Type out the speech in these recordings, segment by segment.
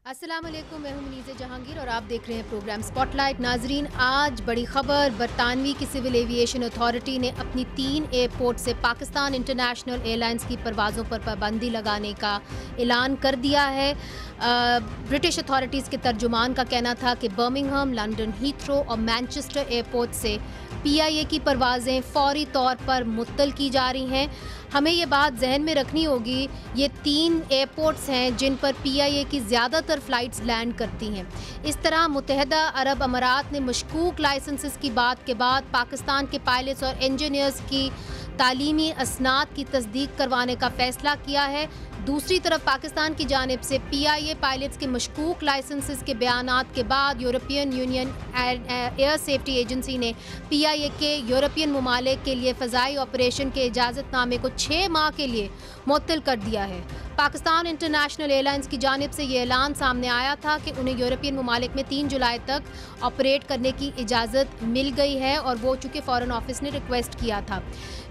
السلام علیکم، میں ہوں منیزہ جہانگیر اور آپ دیکھ رہے ہیں پروگرام سپاٹ لائٹ۔ ناظرین، آج بڑی خبر، برطانوی کی سول ایویشن اتھارٹی نے اپنی 3 ایئرپورٹ سے پاکستان انٹرنیشنل ایئر لائنز کی پروازوں پر پابندی لگانے کا اعلان کر دیا ہے۔ برٹش اتھارٹیز کے ترجمان کا کہنا تھا کہ برمنگھم، لنڈن ہیتھرو اور مینچسٹر ایئرپورٹ سے PIA کی پروازیں فوری طور پر معطل کی جا رہی ہیں۔ ہمیں یہ بات ذہن میں رکھنی ہوگی، یہ 3 ایئرپورٹس ہیں جن پر PIA کی زیادہ تر فلائٹس لینڈ کرتی ہیں۔ اس طرح متحدہ عرب امارات نے مشکوک لائسنسز کی بات کے بعد پاکستان کے پائلٹس اور انجینئرز کی تعلیمی اسناد کی تصدیق کروانے کا فیصلہ کیا ہے۔ دوسری طرف پاکستان کی جانب سے PIA پائلٹس کے مشکوک لائسنسز کے بیانات کے بعد European Union air safety agency نے PIA کے یورپین ممالک کے لیے فضائی آپریشن کے اجازت نامے کو 6 ماہ کے لیے معطل کر دیا ہے۔ پاکستان انٹرنیشنل ایئر لائنز کی جانب سے یہ اعلان سامنے آیا تھا کہ انہیں یورپین ممالک میں 3 جولائی تک آپریٹ کرنے کی اجازت مل گئی ہے، اور وہ چونکہ فارن آفس نے ریکویسٹ کیا تھا۔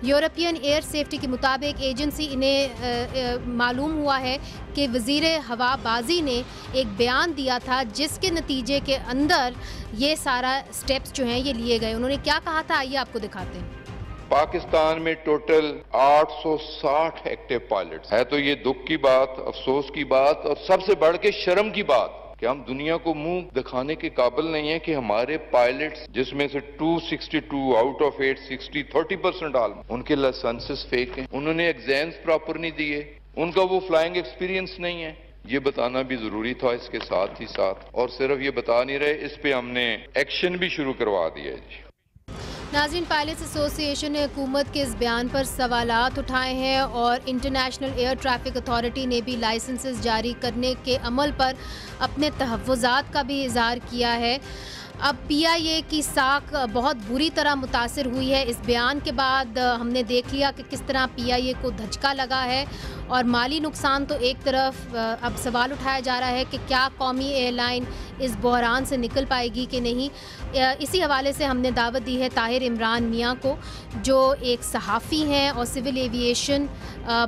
یورپین ایئر سیفٹی کے مطابق ایجنسی انہیں معلوم ہوا ہے کہ وزیر ہوا بازی نے ایک بیان دیا تھا جس کے نتیجے کے اندر یہ سارا سٹیپس جو ہیں یہ لیے گئے۔ انہوں نے کیا کہا تھا، آئیے آپ کو دکھاتے ہیں۔ پاکستان میں ٹوٹل 860 ایکٹیو پائلٹس ہے، تو یہ دکھ کی بات، افسوس کی بات اور سب سے بڑھ کے شرم کی بات کہ ہم دنیا کو منہ دکھانے کے قابل نہیں ہیں کہ ہمارے پائلٹس، جس میں سے 262 آؤٹ آف 860 30% ان کے لائسنسز فیک ہیں، انہوں نے ایگزامز پراپر نہیں دیے، ان کا وہ فلائنگ ایکسپیرینس نہیں ہے۔ یہ بتانا بھی ضروری تھا اس کے ساتھ ہی ساتھ، اور صرف یہ بتا نہیں رہے، اس پہ ہم نے ایکشن بھی شروع کروا دیا ہے جی۔ ناظرین، پائلٹس ایسوسی ایشن نے حکومت کے اس بیان پر سوالات اٹھائے ہیں اور انٹرنیشنل ایئر ٹریفک اتھارٹی نے بھی لائسنسز جاری کرنے کے عمل پر اپنے تحفظات کا بھی اظہار کیا ہے۔ اب PIA کی ساکھ بہت بری طرح متاثر ہوئی ہے۔ اس بیان کے بعد ہم نے دیکھ لیا کہ کس طرح PIA کو دھچکا لگا ہے، اور مالی نقصان تو ایک طرف اب سوال اٹھایا جا رہا ہے کہ کیا قومی ایئر لائن اس بحران سے نکل پائے گی کہ نہیں۔ اسی حوالے سے ہم نے دعوت دی ہے طاہر عمران میاں کو، جو ایک صحافی ہیں اور سول ایویشن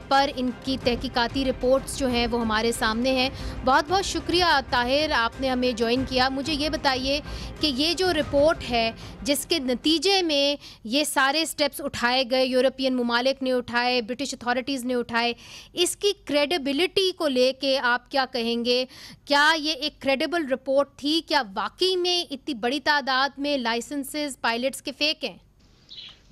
پر ان کی تحقیقاتی رپورٹس جو ہیں وہ ہمارے سامنے ہیں۔ بہت بہت شکریہ طاہر، آپ نے ہمیں جوائن کیا۔ مجھے یہ بتائیے کہ یہ جو رپورٹ ہے جس کے نتیجے میں یہ سارے سٹیپس اٹھائے گئے، یورپین ممالک نے اٹھائے، برٹش اتھارٹیز نے اٹھائے، اس کی کریڈیبلٹی کو لے کے آپ کیا کہیں گے؟ کیا یہ ایک کریڈیبل رپورٹ تھی؟ کیا واقعی میں اتنی بڑی تعداد میں لائسنسز پائلٹس کے فیک ہیں؟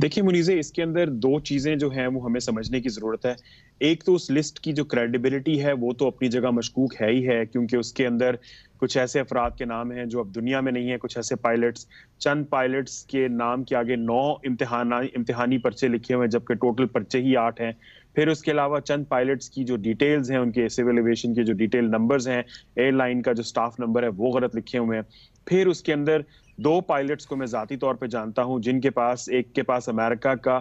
دیکھیں منیزہ، اس کے اندر 2 چیزیں جو ہیں وہ ہمیں سمجھنے کی ضرورت ہے۔ ایک تو اس لسٹ کی جو کریڈیبلٹی ہے وہ تو اپنی جگہ مشکوک ہے ہی ہے، کیونکہ اس کے اندر کچھ ایسے افراد کے نام ہیں جو اب دنیا میں نہیں ہیں، کچھ ایسے پائلٹس، چند پائلٹس کے نام کے آگے 9 امتحانی پرچے لکھے ہوئے ہیں، جبکہ ٹوٹل پرچے ہی 8 ہیں۔ پھر اس کے علاوہ چند پائلٹس کی جو ڈیٹیلز ہیں، ان کے سول ایویشن کے جو ڈیٹیل نمبرز ہیں، ایئر لائن کا جو سٹاف نمبر ہے وہ غلط لکھے ہوئے ہیں۔ پھر اس کے اندر 2 پائلٹس کو میں ذاتی طور پہ جانتا ہوں، جن کے پاس، ایک کے پاس امریکہ کا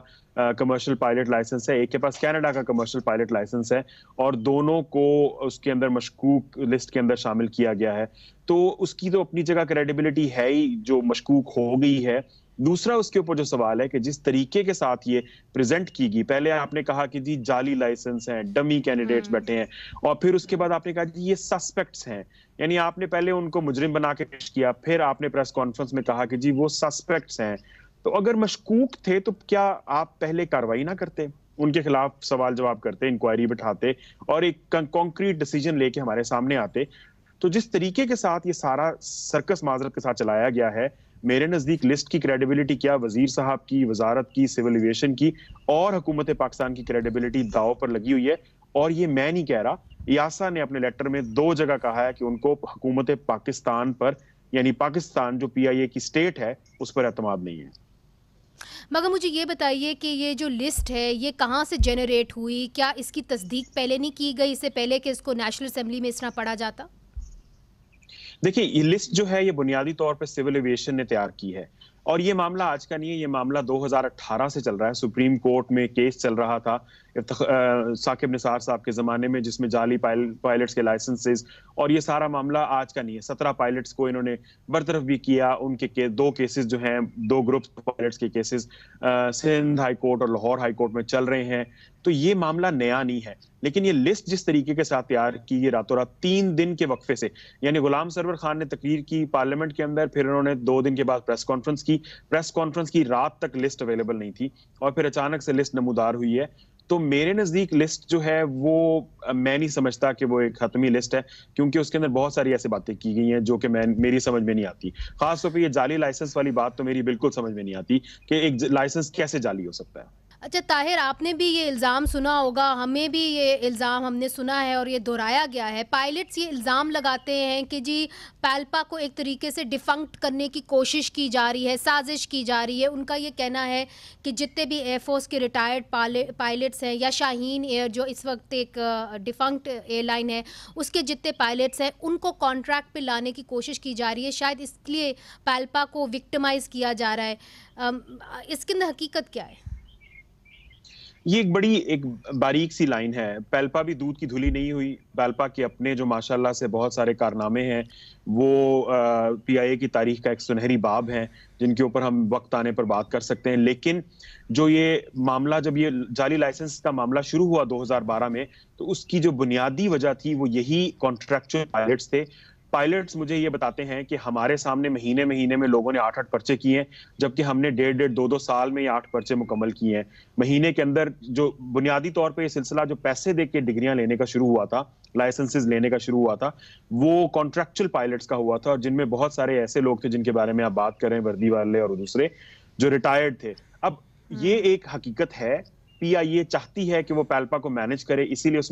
کمرشل پائلٹ لائسنس ہے، ایک کے پاس کینیڈا کا کمرشل پائلٹ لائسنس ہے، اور دونوں کو اس کے اندر مشکوک لسٹ کے اندر شامل کیا گیا ہے۔ تو اس کی تو اپنی جگہ کریڈیبلٹی ہے ہی جو مشکوک ہو گئی ہے۔ دوسرا اس کے اوپر جو سوال ہے کہ جس طریقے کے ساتھ یہ پریزنٹ کی گئی، پہلے آپ نے کہا کہ جی جعلی لائسنس ہیں، ڈمی کینڈیڈیٹس بیٹھے ہیں، اور پھر اس کے بعد آپ نے کہا جی یہ سسپیکٹس ہیں، یعنی آپ نے پہلے ان کو مجرم بنا کے پیش کیا، پھر آپ نے پریس کانفرنس میں کہا کہ جی وہ سسپیکٹس ہیں۔ تو اگر مشکوک تھے تو کیا آپ پہلے کارروائی نہ کرتے، ان کے خلاف سوال جواب کرتے، انکوائری بٹھاتے اور ایک کنکریٹ ڈیسیجن لے کے ہمارے سامنے آتے؟ تو جس طریقے کے ساتھ یہ سارا سرکس معذرت کے ساتھ چلایا گیا ہے، میرے نزدیک لسٹ کی کریڈیبلٹی کیا، وزیر صاحب کی، وزارت کی، سول ایویشن کی اور حکومت پاکستان کی کریڈیبلٹی داؤ پر لگی ہوئی ہے۔ اور یہ میں نہیں کہہ رہا، ایاسا نے اپنے لیٹر میں 2 جگہ کہا ہے کہ ان کو حکومت پاکستان پر، یعنی پاکستان جو PIA کی سٹیٹ ہے، اس پر اعتماد نہیں ہے۔ مگر مجھے یہ بتائیے کہ یہ جو لسٹ ہے یہ کہاں سے جنریٹ ہوئی؟ کیا اس کی تصدیق پہلے نہیں کی گئی، اس سے پہلے کہ اس کو نیشنل اسمبلی میں اس طرح پڑھا جاتا؟ دیکھیں، یہ لسٹ جو ہے یہ بنیادی طور پہ سول ایویشن نے تیار کی ہے، اور یہ معاملہ آج کا نہیں ہے، یہ معاملہ 2018 سے چل رہا ہے، سپریم کورٹ میں کیس چل رہا تھا۔ ثاقب نثار صاحب کے زمانے میں، جس میں جعلی پائلٹس کے لائسنسز اور یہ سارا معاملہ آج کا نہیں ہے. 17 پائلٹس کو انہوں نے برطرف بھی کیا. ان کے 2 کیسز جو ہیں، 2 گروپس پائلٹس کے کیسز سندھ ہائی کورٹ اور لاہور ہائی کورٹ میں چل رہے ہیں. تو یہ معاملہ نیا نہیں ہے، لیکن یہ لسٹ جس طریقے کے ساتھ تیار کی گئی راتوں رات 3 دن کے وقفے سے، یعنی غلام سرور خان نے تقریر کی پارلیمنٹ کے اندر، پھر انہوں نے 2 دن کے بعد پریس کانفرنس کی رات تک لسٹ اویلیبل نہیں تھی، اور پھر اچانک سے لسٹ نمودار ہوئی ہے. تو میرے نزدیک لسٹ جو ہے وہ میں نہیں سمجھتا کہ وہ ایک حتمی لسٹ ہے، کیونکہ اس کے اندر بہت ساری ایسی باتیں کی گئی ہیں جو کہ میری سمجھ میں نہیں آتی. خاص طور پہ یہ جعلی لائسنس والی بات تو میری بالکل سمجھ میں نہیں آتی کہ ایک لائسنس کیسے جعلی ہو سکتا ہے. اچھا طاہر، آپ نے بھی یہ الزام سنا ہوگا، ہمیں بھی یہ الزام ہم نے سنا ہے اور یہ دہرایا گیا ہے. پائلٹس یہ الزام لگاتے ہیں کہ جی پیلپا کو ایک طریقے سے ڈیفنکٹ کرنے کی کوشش کی جا رہی ہے، سازش کی جا رہی ہے. ان کا یہ کہنا ہے کہ جتنے بھی ایئر فورس کے ریٹائرڈ پائلٹس ہیں، یا شاہین ایئر جو اس وقت ایک ڈیفنکٹ ایئر لائن ہے، اس کے جتنے پائلٹس ہیں ان کو کانٹریکٹ پہ لانے کی کوشش کی جا رہی ہے. شاید اس لیے پیلپا کو وکٹمائز کیا جا رہا ہے. اس کے اندر حقیقت کیا ہے؟ یہ ایک باریک سی لائن ہے. پیلپا بھی دودھ کی دھلی نہیں ہوئی. پیلپا کے اپنے جو ماشاءاللہ سے بہت سارے کارنامے ہیں، وہ پی آئی اے کی تاریخ کا ایک سنہری باب ہیں، جن کے اوپر ہم وقت آنے پر بات کر سکتے ہیں. لیکن جو یہ معاملہ، جب یہ جعلی لائسنس کا معاملہ شروع ہوا 2012 میں، تو اس کی جو بنیادی وجہ تھی وہ یہی کانٹریکچوئل پائلٹس تھے. پائلٹس مجھے یہ بتاتے ہیں کہ ہمارے سامنے مہینے میں لوگوں نے 8 پرچے کیے ہیں، جبکہ ہم نے 1.5 سال میں یہ 8 پرچے مکمل کیے ہیں. مہینے کے اندر جو بنیادی طور پہ یہ سلسلہ جو پیسے دے کے ڈگریاں لینے کا شروع ہوا تھا، لائسنسز لینے کا شروع ہوا تھا، وہ کانٹریکچوئل پائلٹس کا ہوا تھا، اور جن میں بہت سارے ایسے لوگ تھے جن کے بارے میں آپ بات کر رہے ہیں، وردی والے اور دوسرے جو ریٹائرڈ تھے. اب یہ ایک حقیقت ہے. پی آئی اے چاہتی ہے کہ وہ پیلپا کو مینج کرے، اسی لیے اس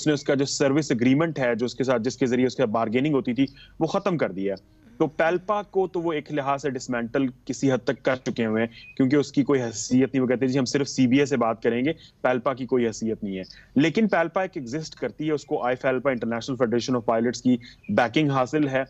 نے اس کا جو سروس اگریمنٹ ہے جو اس کے ساتھ، جس کے ذریعے اس کا بارگیننگ ہوتی تھی، وہ ختم کر دیا. تو پیلپا کو تو وہ ایک لحاظ سے ڈسمینٹل کسی حد تک کر چکے ہوئے ہیں، کیونکہ اس کی کوئی حیثیت نہیں. وہ کہتے ہیں جی ہم صرف سی بی اے سے بات کریں گے، پیلپا کی کوئی حیثیت نہیں ہے. لیکن پیلپا ایک ایگزسٹ کرتی ہے، اس کو آئی فیلپا انٹرنیشنل فیڈریشن آف پائلٹس کی بیکنگ حاصل ہے،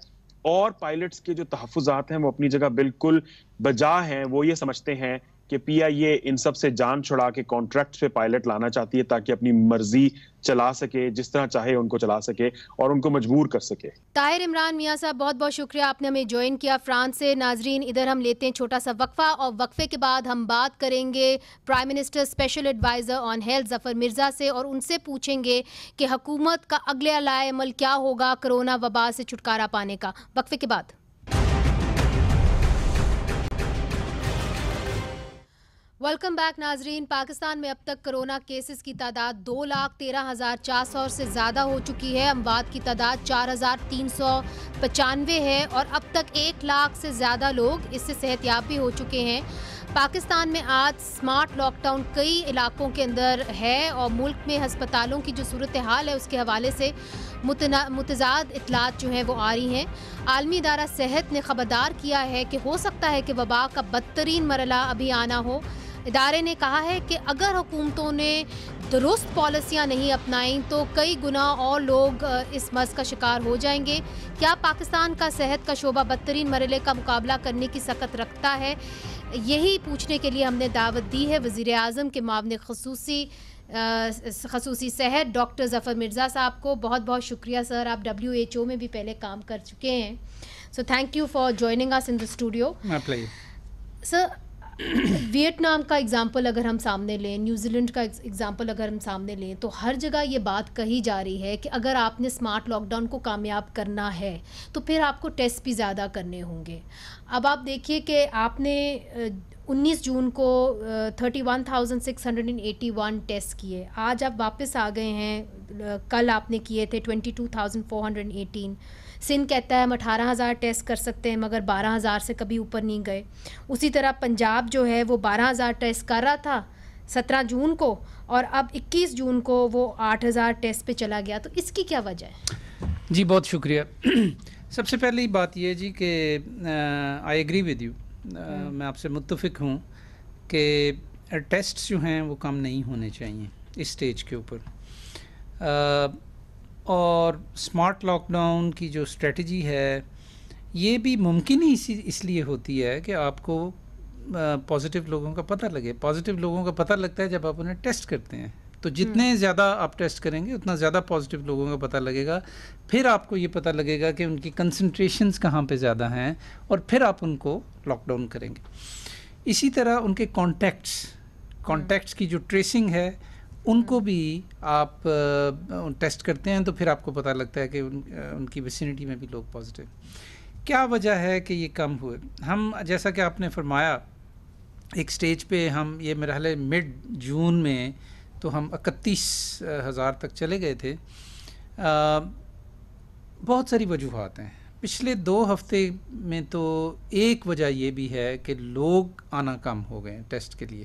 اور پائلٹس کے جو تحفظات ہیں وہ اپنی جگہ بالکل بجا ہیں. وہ یہ سمجھتے ہیں کہ پی آئی اے ان سب سے جان چھڑا کے کانٹریکٹ پہ پائلٹ لانا چاہتی ہے تاکہ اپنی مرضی چلا سکے، جس طرح چاہے ان کو چلا سکے اور ان کو مجبور کر سکے. طاہر عمران میاں صاحب، بہت بہت شکریہ، آپ نے ہمیں جوائن کیا فرانس سے. ناظرین، ادھر ہم لیتے ہیں چھوٹا سا وقفہ، اور وقفے کے بعد ہم بات کریں گے prime minister special adviser on health Zafar Mirza سے، اور ان سے پوچھیں گے کہ حکومت کا اگلے عمل عمل کیا ہوگا کرونا وبا سے چھٹکارا پانے کا. وقفے کے بعد. ویلکم بیک ناظرین. پاکستان میں اب تک کرونا کیسز کی تعداد 2,13,400 سے زیادہ ہو چکی ہے. اموات کی تعداد 4,395 ہے، اور اب تک 1 لاکھ سے زیادہ لوگ اس سے صحت یاب بھی ہو چکے ہیں. پاکستان میں آج سمارٹ لاک ڈاؤن کئی علاقوں کے اندر ہے، اور ملک میں ہسپتالوں کی جو صورتحال ہے اس کے حوالے سے متضاد اطلاعات جو ہیں وہ آ رہی ہیں. عالمی ادارہ صحت نے خبردار کیا ہے کہ ہو سکتا ہے کہ وبا کا بدترین مرحلہ ابھی آنا ہو. ادارے نے کہا ہے کہ اگر حکومتوں نے درست پالیسیاں نہیں اپنائیں تو کئی گنا اور لوگ اس مرض کا شکار ہو جائیں گے. کیا پاکستان کا صحت کا شعبہ بدترین مرحلے کا مقابلہ کرنے کی سخت رکھتا ہے؟ یہی پوچھنے کے لیے ہم نے دعوت دی ہے وزیر اعظم کے معاون خصوصی صحت ڈاکٹر ظفر مرزا صاحب کو. بہت بہت شکریہ سر، آپ WHO میں بھی پہلے کام کر چکے ہیں. So thank you for joining اس in the studio. Sir, Vietnam کا اگزامپل اگر ہم سامنے لیں، نیوزی لینڈ کا اگزامپل اگر ہم سامنے لیں، تو ہر جگہ یہ بات کہی جا رہی ہے کہ اگر آپ نے اسمارٹ لاک ڈاؤن کو کامیاب کرنا ہے تو پھر آپ کو ٹیسٹ بھی زیادہ کرنے ہوں گے. اب آپ دیکھیے کہ آپ نے 19 جون کو 31,681 ٹیسٹ کیے، آج آپ واپس آ گئے ہیں، کل آپ نے کیے تھے 22,418. سندھ کہتا ہے ہم 18,000 ٹیسٹ کر سکتے ہیں مگر 12,000 سے کبھی اوپر نہیں گئے. اسی طرح پنجاب جو ہے وہ 12,000 ٹیسٹ کر رہا تھا 17 جون کو، اور اب 21 جون کو وہ 8,000 ٹیسٹ پہ چلا گیا. تو اس کی کیا وجہ ہے؟ جی بہت شکریہ. سب سے پہلی بات یہ جی کہ آئی ایگری ود یو، میں آپ سے متفق ہوں کہ ٹیسٹ جو ہیں وہ کم نہیں ہونے چاہیے اس سٹیج کے اوپر. اور اسمارٹ لاک ڈاؤن کی جو اسٹریٹجی ہے یہ بھی ممکن ہی اس لیے ہوتی ہے کہ آپ کو پازیٹیو لوگوں کا پتہ لگے. پازیٹیو لوگوں کا پتہ لگتا ہے جب آپ انہیں ٹیسٹ کرتے ہیں. تو جتنے زیادہ آپ ٹیسٹ کریں گے اتنا زیادہ پازیٹیو لوگوں کا پتہ لگے گا. پھر آپ کو یہ پتہ لگے گا کہ ان کی کنسنٹریشنز کہاں پہ زیادہ ہیں اور پھر آپ ان کو لاک ڈاؤن کریں گے. اسی طرح ان کے کانٹیکٹس کی جو ٹریسنگ ہے ان کو بھی آپ ٹیسٹ کرتے ہیں تو پھر آپ کو پتہ لگتا ہے کہ ان کی ویسینٹی میں بھی لوگ پازیٹیو. کیا وجہ ہے کہ یہ کم ہوئے؟ ہم جیسا کہ آپ نے فرمایا ایک سٹیج پہ ہم یہ میرا خیال ہے مڈ جون میں تو ہم 31,000 تک چلے گئے تھے. بہت ساری وجوہات ہیں. پچھلے 2 ہفتے میں تو ایک وجہ یہ بھی ہے کہ لوگ آنا کم ہو گئے ٹیسٹ کے لیے.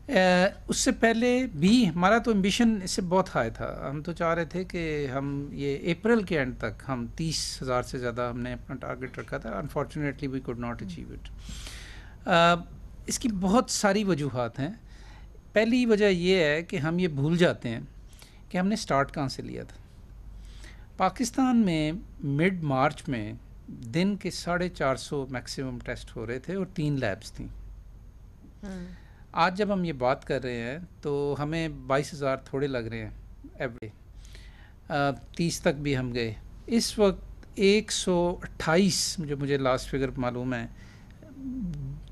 اس سے پہلے بھی ہمارا تو ایمبیشن اس سے بہت ہائی تھا. ہم تو چاہ رہے تھے کہ ہم یہ اپریل کے اینڈ تک ہم 30,000 سے زیادہ ہم نے اپنا ٹارگیٹ رکھا تھا. Unfortunately we could not achieve it. اس کی بہت ساری وجوہات ہیں. پہلی وجہ یہ ہے کہ ہم یہ بھول جاتے ہیں کہ ہم نے سٹارٹ کہاں سے لیا تھا. پاکستان میں مڈ مارچ میں دن کے 450 میکسیمم ٹیسٹ ہو رہے تھے اور 3 لیبس تھیں. آج جب ہم یہ بات کر رہے ہیں تو ہمیں 22,000 تھوڑے لگ رہے ہیں ایوری. 30 تک بھی ہم گئے. اس وقت 128 جو مجھے لاسٹ فگر معلوم ہے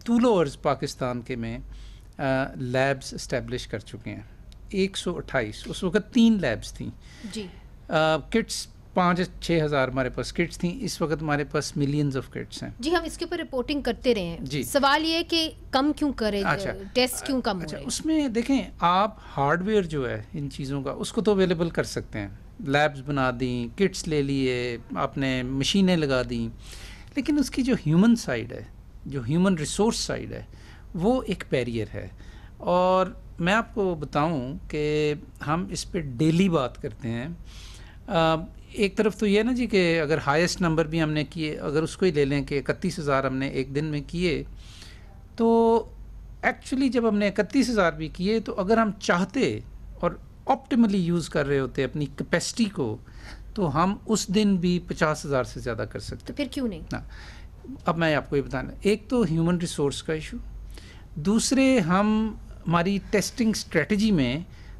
طول و عرض پاکستان کے میں لیبس اسٹیبلش کر چکے ہیں. 128. اس وقت 3 لیبس تھیں. جی. کٹس 5-6 ہزار ہمارے پاس کٹس تھیں. اس وقت ہمارے پاس ملینز آف کٹس ہیں. جی ہم اس کے اوپر رپورٹنگ کرتے رہے ہیں. جی. سوال یہ کہ کم کیوں کرے ٹیسٹ کیوں کم ہو رہے ہیں؟ اس میں دیکھیں آپ ہارڈ ویئر جو ہے ان چیزوں کا اس کو تو اویلیبل کر سکتے ہیں. لیبس بنا دیں, کٹس لے لیے, آپ نے مشینیں لگا دیں, لیکن اس کی جو ہیومن سائڈ ہے, جو ہیومن ریسورس سائڈ ہے, وہ ایک بیریئر ہے. اور میں آپ کو بتاؤں کہ ہم اس پہ ڈیلی بات کرتے ہیں. ایک طرف تو یہ نا جی کہ اگر ہائیسٹ نمبر بھی ہم نے کیے, اگر اس کو ہی لے لیں کہ 31,000 ہم نے ایک دن میں کیے, تو ایکچولی جب ہم نے 31,000 بھی کیے تو اگر ہم چاہتے اور آپٹیملی یوز کر رہے ہوتے اپنی کیپیسٹی کو تو ہم اس دن بھی 50,000 سے زیادہ کر سکتے. تو پھر کیوں نہیں؟ اب میں آپ کو یہ بتانا, ایک تو ہیومن ریسورس کا ایشو, دوسرے ہماری ٹیسٹنگ اسٹریٹجی میں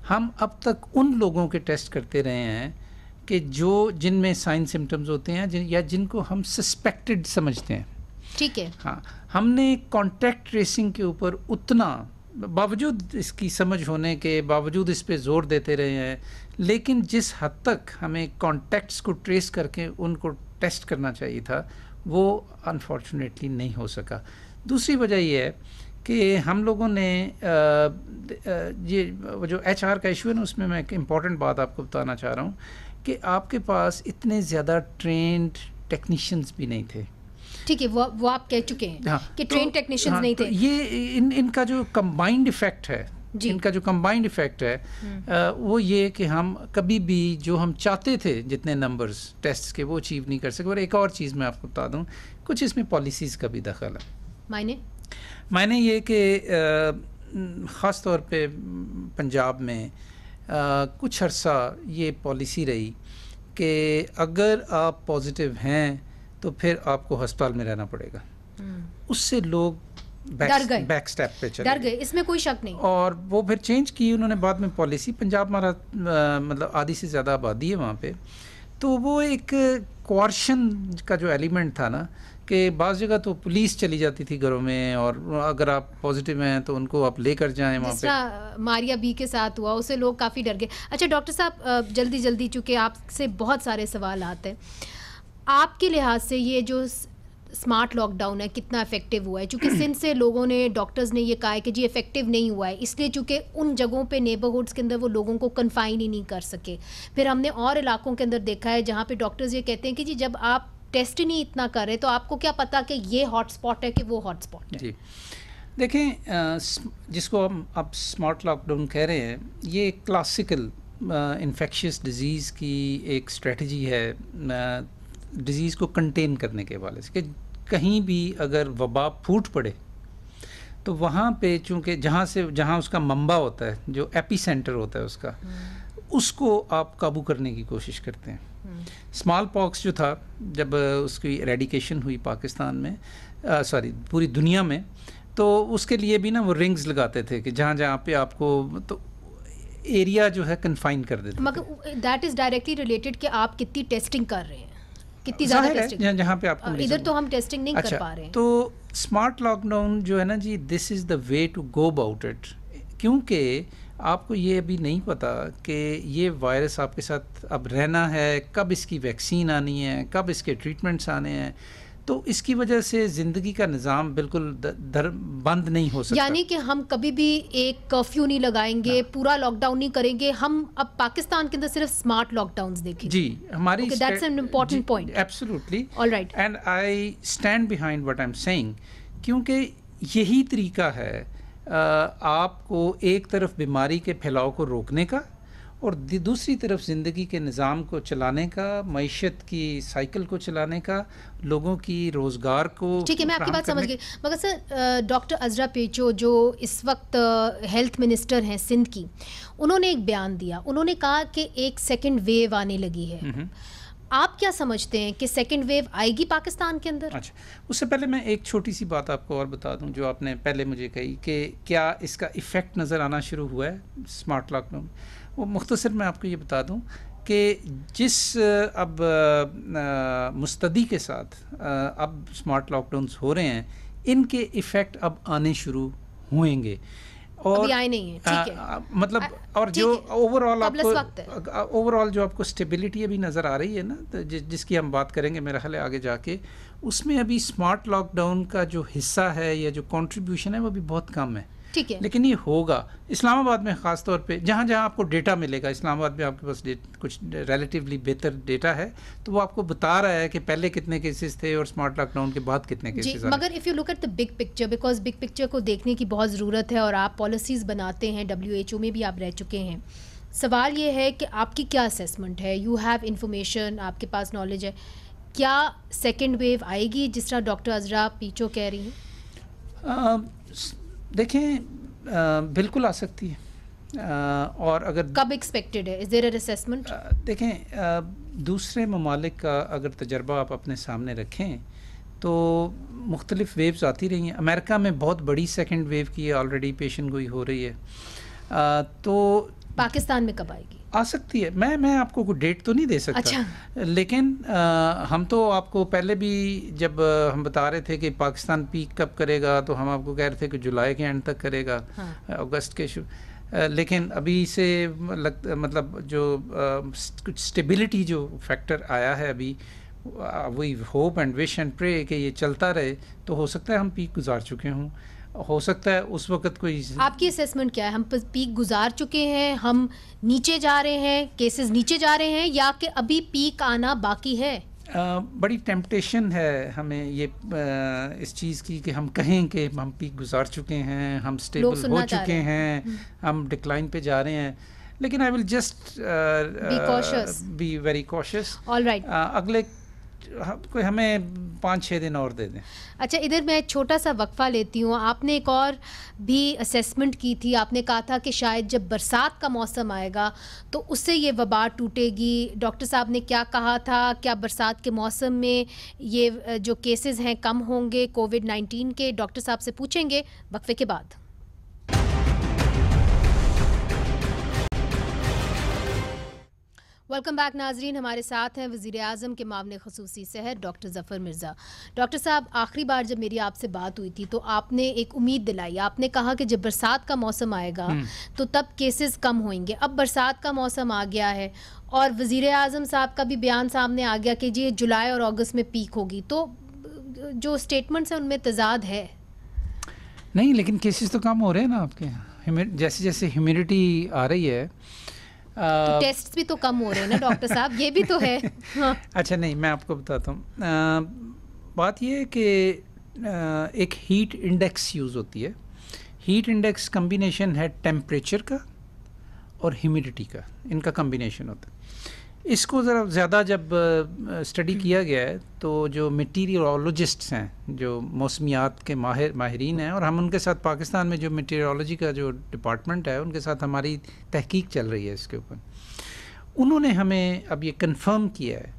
ہم اب تک ان لوگوں کے ٹیسٹ کرتے رہے ہیں کہ جن میں سائن سمٹمز ہوتے ہیں یا جن کو ہم سسپیکٹڈ سمجھتے ہیں. ٹھیک ہے. ہاں, ہم نے کانٹیکٹ ٹریسنگ کے اوپر اتنا باوجود اس کی سمجھ ہونے کے باوجود اس پہ زور دیتے رہے ہیں, لیکن جس حد تک ہمیں کانٹیکٹس کو ٹریس کر کے ان کو ٹیسٹ کرنا چاہیے تھا وہ انفارچونیٹلی نہیں ہو سکا. دوسری وجہ یہ ہے کہ ہم لوگوں نے یہ جو HR کا ایشو ہے نا, اس میں ایک امپورٹنٹ بات آپ کو بتانا چاہ رہا ہوں کہ آپ کے پاس اتنے زیادہ ٹرینڈ ٹیکنیشینز بھی نہیں تھے. ٹھیک ہے, وہ آپ کہہ چکے ہیں کہ ٹرینڈ ٹیکنیشینز نہیں تھے. یہ ان کا جو کمبائنڈ ایفیکٹ ہے, ان کا جو کمبائنڈ ایفیکٹ ہے وہ یہ کہ ہم کبھی بھی جو ہم چاہتے تھے جتنے نمبرز ٹیسٹ کے وہ اچیو نہیں کر سکے. اور ایک اور چیز میں آپ کو بتا دوں, کچھ اس میں پالیسیز کا بھی دخل ہے. معنی یہ کہ خاص طور پہ پنجاب میں کچھ عرصہ یہ پالیسی رہی کہ اگر آپ پازیٹیو ہیں تو پھر آپ کو ہسپتال میں رہنا پڑے گا. اس سے لوگ بیک سٹیپ پہ چلے گئے. اس میں کوئی شک نہیں. اور وہ پھر چینج کی انہوں نے بعد میں پالیسی. پنجاب ہمارا مطلب آدھی سے زیادہ آبادی ہے وہاں پہ, تو وہ ایک کوارشن کا جو ایلیمنٹ تھا نا کہ بعض جگہ تو پولیس چلی جاتی تھی گھروں میں, اور اگر آپ پازیٹیو ہیں تو ان کو آپ لے کر جائیں وہاں پہ. جس طرح ماریا بی کے ساتھ ہوا, اسے لوگ کافی ڈر گئے. اچھا ڈاکٹر صاحب, جلدی چونکہ آپ سے بہت سارے سوالات ہیں, آپ کے لحاظ سے یہ جو اسمارٹ لاک ڈاؤن ہے کتنا افیکٹو ہوا ہے؟ چونکہ سندھ سے لوگوں نے, ڈاکٹرز نے یہ کہا ہے کہ جی افیکٹو نہیں ہوا ہے, اس لیے چونکہ ان جگہوں پہ نیبرہڈس کے اندر وہ لوگوں کو کنفائن ہی نہیں کر سکے. پھر ہم نے اور علاقوں کے اندر دیکھا ہے جہاں پہ ڈاکٹرز یہ کہتے ہیں کہ جی جب آپ ٹیسٹ نہیں اتنا کر رہے تو آپ کو کیا پتا کہ یہ ہاٹ اسپاٹ ہے کہ وہ ہاٹ اسپاٹ ہے. جی دیکھیں, جس کو ہم اب اسمارٹ لاک ڈاؤن کہہ رہے ہیں, یہ کلاسیکل انفیکشس ڈیزیز کی ایک اسٹریٹجی ہے ڈیزیز کو کنٹین کرنے کے حوالے سے, کہ کہیں بھی اگر وبا پھوٹ پڑے تو وہاں پہ چونکہ جہاں اس کا منبع ہوتا ہے, جو ایپی سینٹر ہوتا ہے اس کا, اس کو آپ قابو کرنے کی کوشش کرتے ہیں. اسمال پاکس جو تھا جب اس کی ایریڈیکیشن ہوئی پاکستان میں, پوری دنیا میں, تو اس کے لیے بھی نا وہ رنگز لگاتے تھے کہ جہاں پہ آپ کو, تو ایریا جو ہے کنفائن کر دیتے تھے. مگر دیٹ از ڈائریکٹلی ریلیٹڈ کہ آپ کتنی ٹیسٹنگ کر رہے ہیں, کتنی زیادہ ٹیسٹنگ, جہاں پہ آپ کو ادھر تو ہم ٹیسٹنگ نہیں کر پا رہے ہیں. تو اسمارٹ لاک ڈاؤن جو ہے نا جی, this is the way to go about it, کیونکہ آپ کو یہ ابھی نہیں پتا کہ یہ وائرس آپ کے ساتھ اب رہنا ہے, کب اس کی ویکسین آنی ہے, کب اس کے ٹریٹمنٹس آنے ہیں. تو اس کی وجہ سے زندگی کا نظام بالکل بند نہیں ہو سکتا. یعنی کہ ہم کبھی بھی ایک کرفیو نہیں لگائیں گے, پورا لاک ڈاؤن نہیں کریں گے. ہم اب پاکستان کے اندر صرف اسمارٹ لاک ڈاؤنز دیکھیں. جی, ہماری that's an important point. Absolutely, all right, and I stand behind what I am seeing, کیونکہ یہی طریقہ ہے آپ کو ایک طرف بیماری کے پھیلاؤ کو روکنے کا اور دوسری طرف زندگی کے نظام کو چلانے کا, معیشت کی سائیکل کو چلانے کا, لوگوں کی روزگار کو. ٹھیک ہے, میں آپ کی بات سمجھ گئی. مگر سر, ڈاکٹر عذرا پیچو جو اس وقت ہیلتھ منسٹر ہیں سندھ کی, انہوں نے ایک بیان دیا. انہوں نے کہا کہ ایک سیکنڈ ویو آنے لگی ہے. آپ کیا سمجھتے ہیں کہ سیکنڈ ویو آئے گی پاکستان کے اندر؟ اچھا, اس سے پہلے میں ایک چھوٹی سی بات آپ کو اور بتا دوں جو آپ نے پہلے مجھے کہی کہ کیا اس کا ایفیکٹ نظر آنا شروع ہوا ہے اسمارٹ لاک ڈاؤن. وہ مختصر میں آپ کو یہ بتا دوں کہ جس اب مستدی کے ساتھ اب اسمارٹ لاک ڈاؤنس ہو رہے ہیں, ان کے ایفیکٹ اب آنے شروع ہوئیں گے. اور آئے نہیں ہیں, ٹھیک ہے, مطلب اور جو اوور آل جو آپ کو اسٹیبلٹی ابھی نظر آ رہی ہے نا, جس کی ہم بات کریں گے میرا خیال ہے آگے جا کے, اس میں ابھی اسمارٹ لاک ڈاؤن کا جو حصہ ہے یا جو کنٹریبیوشن ہے وہ بھی بہت کم ہے. ٹھیک ہے, لیکن یہ ہوگا. اسلام آباد میں خاص طور پہ جہاں جہاں آپ کو ڈیٹا ملے گا, اسلام آباد میں آپ کے پاس کچھ ریلیٹیولی بہتر ڈیٹا ہے, تو وہ آپ کو بتا رہا ہے کہ پہلے کتنے کیسز تھے اور اسمارٹ لاک ڈاؤن کے بعد کتنے کیسز. مگر if you look at the big picture, because big picture کو دیکھنے کی بہت ضرورت ہے اور آپ پالیسیز بناتے ہیں, WHO میں بھی آپ رہ چکے ہیں. سوال یہ ہے کہ آپ کی کیا اسیسمنٹ ہے؟ یو ہیو انفارمیشن, آپ کے پاس نالج ہے, کیا سیکنڈ ویو آئے گی جس طرح ڈاکٹر عذرا پیچو کہہ رہی ہیں؟ دیکھیں, بالکل آ سکتی ہے, اور اگر کب ایکسپیکٹڈ ہے؟ از دیر این اسیسمنٹ؟ دیکھیں, دوسرے ممالک کا اگر تجربہ آپ اپنے سامنے رکھیں تو مختلف ویوز آتی رہی ہیں. امریکہ میں بہت بڑی سیکنڈ ویو کی آلریڈی پیشن گوئی ہو رہی ہے. تو پاکستان میں کب آئے گی؟ آ سکتی ہے. میں آپ کو کوئی ڈیٹ تو نہیں دے سکتا, لیکن ہم تو آپ کو پہلے بھی جب ہم بتا رہے تھے کہ پاکستان پیک کب کرے گا تو ہم آپ کو کہہ رہے تھے کہ جولائی کے اینڈ تک کرے گا, اگست کے لیکن ابھی سے مطلب جو کچھ اسٹیبلٹی جو فیکٹر آیا ہے ابھی, we hope and wish and pray کہ یہ چلتا رہے, تو ہو سکتا ہے ہم پیک گزار چکے ہوں, ہو سکتا ہے اس وقت کوئی. آپ کی اسیسمنٹ کیا ہے؟ ہم پیک گزار چکے ہیں, ہم نیچے جا رہے ہیں, کیسز نیچے جا رہے ہیں, یا کہ ابھی پیک آنا باقی ہے؟ بڑی ٹیمپٹیشن ہے ہمیں یہ اس چیز کی کہ ہم کہیں کہ ہم پیک گزار چکے ہیں, ہم اسٹیبل ہو چکے ہیں, ہم ڈکلائن پہ جا رہے ہیں, لیکن I will just be very cautious. All right, اگلے کوئی ہمیں 5-6 دن اور دے دیں. اچھا, ادھر میں چھوٹا سا وقفہ لیتی ہوں. آپ نے ایک اور بھی اسیسمنٹ کی تھی, آپ نے کہا تھا کہ شاید جب برسات کا موسم آئے گا تو اس سے یہ وبا ٹوٹے گی. ڈاکٹر صاحب نے کیا کہا تھا؟ کیا برسات کے موسم میں یہ جو کیسز ہیں کم ہوں گے کووڈ-19 کے؟ ڈاکٹر صاحب سے پوچھیں گے وقفے کے بعد. ویلکم بیک ناظرین, ہمارے ساتھ ہیں وزیر اعظم کے معاون خصوصی صحت ڈاکٹر ظفر مرزا. ڈاکٹر صاحب, آخری بار جب میری آپ سے بات ہوئی تھی تو آپ نے ایک امید دلائی, آپ نے کہا کہ جب برسات کا موسم آئے گا تو تب کیسز کم ہوئیں گے. اب برسات کا موسم آ گیا ہے اور وزیر اعظم صاحب کا بھی بیان سامنے آ گیا کہ جی جولائی اور اگست میں پیک ہوگی, تو جو اسٹیٹمنٹس ہیں ان میں تضاد ہے. نہیں, لیکن کیسز تو کم ہو رہے ہیں نا آپ کے, جیسے جیسے ہیومیڈیٹی آ رہی ہے. ٹیسٹ بھی تو کم ہو رہے ہیں نا ڈاکٹر صاحب, یہ بھی تو ہے. اچھا, نہیں, میں آپ کو بتاتا ہوں. بات یہ ہے کہ ایک ہیٹ انڈیکس یوز ہوتی ہے. ہیٹ انڈیکس کمبینیشن ہے ٹیمپریچر کا اور ہیومیڈیٹی کا, ان کا کمبینیشن ہوتا ہے. اس کو ذرا زیادہ جب اسٹڈی کیا گیا ہے تو جو میٹیریولوجسٹس ہیں, جو موسمیات کے ماہرین ہیں, اور ہم ان کے ساتھ پاکستان میں جو میٹیریولوجی کا جو ڈپارٹمنٹ ہے ان کے ساتھ ہماری تحقیق چل رہی ہے اس کے اوپر, انہوں نے ہمیں اب یہ کنفرم کیا ہے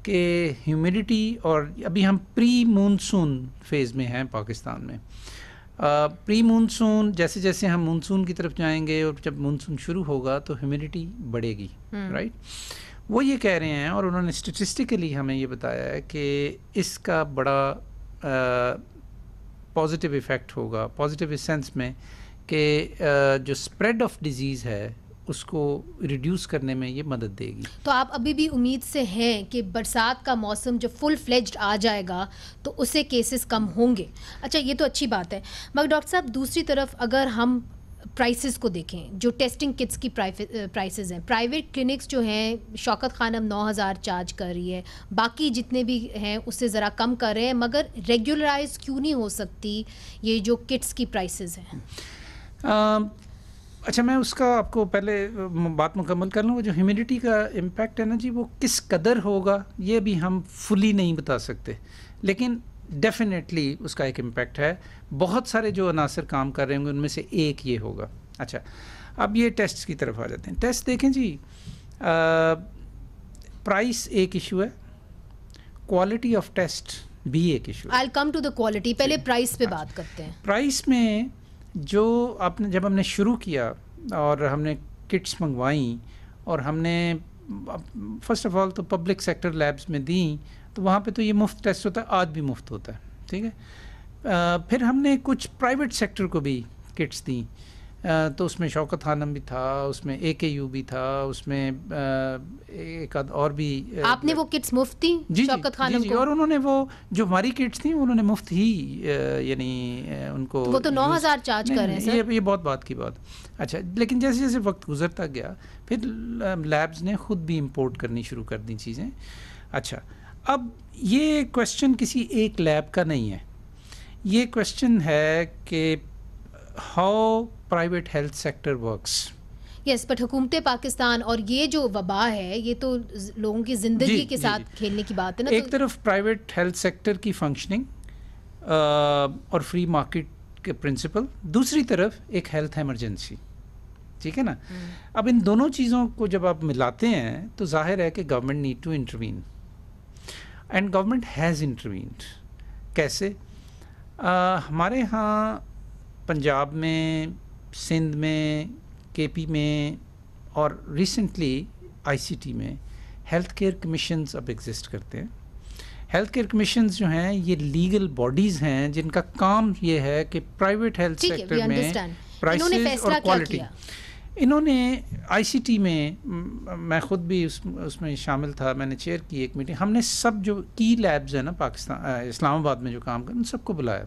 کہ ہیومیڈیٹی, اور ابھی ہم پری مونسون فیز میں ہیں پاکستان میں, پری مونسون جیسے جیسے ہم مونسون کی طرف جائیں گے اور جب مونسون شروع ہوگا تو ہیومیڈیٹی بڑھے گی، رائٹ. وہ یہ کہہ رہے ہیں اور انہوں نے اسٹیٹسٹیکلی ہمیں یہ بتایا ہے کہ اس کا بڑا پازیٹیو ایفیکٹ ہوگا، پازیٹیو اس سینس میں کہ جو اسپریڈ آف ڈیزیز ہے اس کو ریڈیوس کرنے میں یہ مدد دے گی. تو آپ ابھی بھی امید سے ہیں کہ برسات کا موسم جو فل فلیجڈ آ جائے گا تو اس سے کیسز کم ہوں گے؟ اچھا یہ تو اچھی بات ہے، مگر ڈاکٹر صاحب دوسری طرف اگر ہم پرائسز کو دیکھیں، جو ٹیسٹنگ کٹس کی پرائسز ہیں، پرائیویٹ کلینکس جو ہیں شوکت خانم 9,000 چارج کر رہی ہے، باقی جتنے بھی ہیں اس سے ذرا کم کر رہے ہیں، مگر ریگولرائز کیوں نہیں ہو سکتی یہ جو کٹس کی پرائسز ہیں؟ اچھا میں اس کا آپ کو پہلے بات مکمل کر لوں. وہ جو ہیومیڈیٹی کا امپیکٹ ہے نا جی، وہ کس قدر ہوگا یہ بھی ہم فلی نہیں بتا سکتے، لیکن ڈیفینیٹلی اس کا ایک امپیکٹ ہے. بہت سارے جو عناصر کام کر رہے ہوں گے ان میں سے ایک یہ ہوگا. اچھا اب یہ ٹیسٹ کی طرف آ جاتے ہیں. ٹیسٹ دیکھیں جی، پرائس ایک ایشو ہے، کوالٹی آف ٹیسٹ بھی ایک ایشو ہے. I'll come to the quality. پہلے پرائس پہ بات کرتے ہیں. پرائس میں جو جب ہم نے شروع کیا اور ہم نے کٹس منگوائیں اور ہم نے فرسٹ آف آل تو پبلک سیکٹر لیبس میں دیں تو وہاں پہ تو یہ مفت ٹیسٹ ہوتا ہے، آج بھی مفت ہوتا ہے، ٹھیک ہے. پھر ہم نے کچھ پرائیویٹ سیکٹر کو بھی کٹس دیں، تو اس میں شوکت خانم بھی تھا، اس میں AKU بھی تھا، اس میں ایک اور بھی. آپ نے وہ کٹس مفت دی شوکت خانم کو؟ اور انہوں نے وہ جو ہماری کٹس تھیں انہوں نے مفت ہی یعنی ان کو، وہ تو 9,000 چارج کر رہے ہیں سر. یہ بہت بات کی بات. اچھا لیکن جیسے جیسے وقت گزرتا گیا پھر لیبز نے خود بھی امپورٹ کرنی شروع کر دی چیزیں. اچھا اب یہ کویسچن کسی ایک لیب کا نہیں ہے، یہ کویسچن ہے کہ how private health sector works. Yes but حکومت پاکستان اور یہ جو وبا ہے یہ تو لوگوں کی زندگی کے ساتھ کھیلنے کی بات ہے نا. ایک طرف پرائیویٹ ہیلتھ سیکٹر کی فنکشننگ اور فری مارکیٹ کے پرنسپل، دوسری طرف ایک ہیلتھ ایمرجنسی، ٹھیک ہے نا. اب ان دونوں چیزوں کو جب آپ ملاتے ہیں تو ظاہر ہے کہ government need to intervene and government has intervened. کیسے؟ ہمارے ہاں پنجاب میں، سندھ میں، KP میں اور ریسنٹلی ICT میں ہیلتھ کیئر کمیشنز اب ایگزسٹ کرتے ہیں. ہیلتھ کیئر کمیشنز جو ہیں یہ لیگل باڈیز ہیں جن کا کام یہ ہے کہ پرائیویٹ ہیلتھ سیکٹر میں پرائسز اور کوالٹی. انہوں نے ICT میں، میں خود بھی اس میں شامل تھا، میں نے چیئر کی ایک میٹنگ. ہم نے سب جو کی لیبز ہیں نا پاکستان، اسلام آباد میں جو کام کریں، ان سب کو بلایا